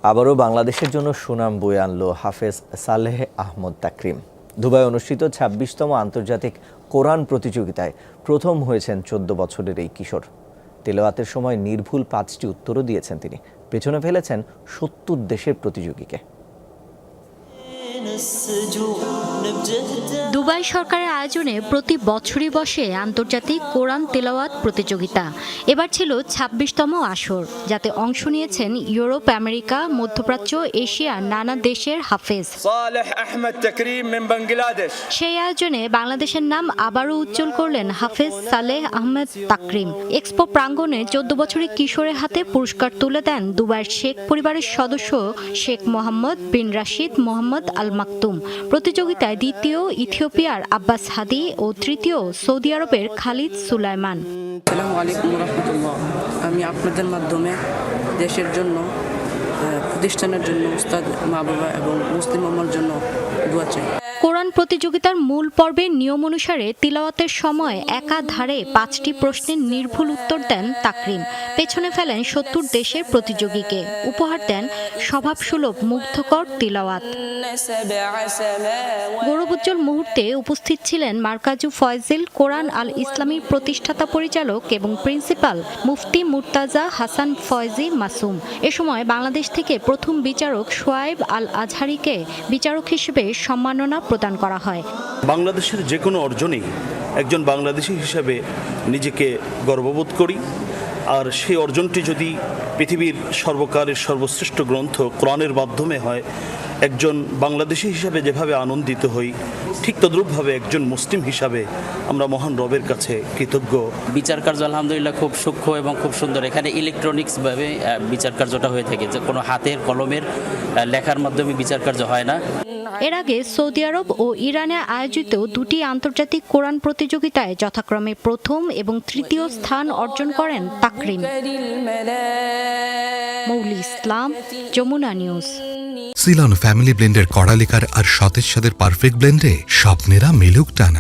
আবারও বাংলাদেশের জন্য সুনাম বয়ে আনলো হাফেজ সালেহ আহমদ তাকরিম। দুবাই অনুষ্ঠিত ২৬তম আন্তর্জাতিক কোরআন প্রতিযোগিতায় প্রথম হয়েছেন ১৪ বছরের এই কিশোর। তেলাওয়াতের সময় নির্ভুল ৫টি উত্তরও দিয়েছেন তিনি। পেছনে ফেলেছেন ৭০ দেশের প্রতিযোগীকে। দুবাই সরকারের আয়োজনে প্রতি বছরই বসে আন্তর্জাতিক কোরআন তেলাওয়াত প্রতিযোগিতা। এবার ছিল ২৬তম আসর, যাতে অংশ নিয়েছেন ইউরোপ, আমেরিকা, মধ্যপ্রাচ্য, এশিয়ার নানা দেশের হাফেজ। সেই আয়োজনে বাংলাদেশের নাম আবারও উজ্জ্বল করলেন হাফেজ সালেহ আহমেদ তাকরিম। এক্সপো প্রাঙ্গণে ১৪ বছরের কিশোরের হাতে পুরস্কার তুলে দেন দুবাইয়ের শেখ পরিবারের সদস্য শেখ মোহাম্মদ বিন রাশিদ মোহাম্মদ আল মাকতুম। প্রতিযোগিতায় দ্বিতীয় ইথিওপিয়ার আব্বাস হাদি ও তৃতীয় সৌদি আরবের খালিদ সুলাইমান। আসসালামু আলাইকুম রাহমাতুল্লাহ। আমি আপনাদের মাধ্যমে দেশের জন্য, প্রতিষ্ঠানের জন্য, উস্তাদ, মা বাবা এবং মুসলিম উম্মার জন্য দোয়া চাই। কোরআন প্রতিযোগিতার মূল পর্বের নিয়ম অনুসারে তিলাওয়াতের সময় একাধারে ৫টি প্রশ্নের নির্ভুল উত্তর দেন তাকরিম। পেছনে ফেলেন ৭০ দেশের প্রতিযোগীকে। উপহার দেন স্বভাবসুলভ মুগ্ধকর তিলাওয়াত। গৌরবোজ্জ্বল মুহূর্তে উপস্থিত ছিলেন মারকাজু ফয়জিল কোরআন আল ইসলামীর প্রতিষ্ঠাতা পরিচালক এবং প্রিন্সিপাল মুফতি মুর্তাজা হাসান ফয়জি মাসুম। এ সময় বাংলাদেশ থেকে প্রথম বিচারক শোয়াইব আল আজহারিকে বিচারক হিসেবে সম্মাননা প্রদান করা হয়। বাংলাদেশের যে কোনো অর্জনেই একজন বাংলাদেশী হিসেবে নিজেকে গর্ববোধ করি। আর সেই অর্জনটি যদি পৃথিবীর সর্বকালের সর্বশ্রেষ্ঠ গ্রন্থ কোরআনের মাধ্যমে হয়, একজন বাংলাদেশী হিসাবে যেভাবে আনন্দিত হই, ঠিক তদ্রূপভাবে একজন মুসলিম হিসাবে আমরা মহান রবের কাছে কৃতজ্ঞ। বিচার কার্য আলহামদুলিল্লাহ খুব সূক্ষ্ম এবং খুব সুন্দর। এখানে ইলেকট্রনিক্সভাবে বিচার কার্যটা হয়ে থাকে, যে কোনো হাতের কলমের লেখার মাধ্যমে বিচার কার্য হয় না। এর আগে সৌদি আরব ও ইরানে আয়োজিত দুটি আন্তর্জাতিক কোরআন প্রতিযোগিতায় যথাক্রমে প্রথম এবং তৃতীয় স্থান অর্জন করেন তাকরিম। মৌলি ইসলাম, যমুনা নিউজ। সিলন ফ্যামিলি ব্লেন্ডের কড়া লিকার আর সতেজ স্বাদের পারফেক্ট ব্লেন্ডে স্বপ্নেরা মিলুক টানা।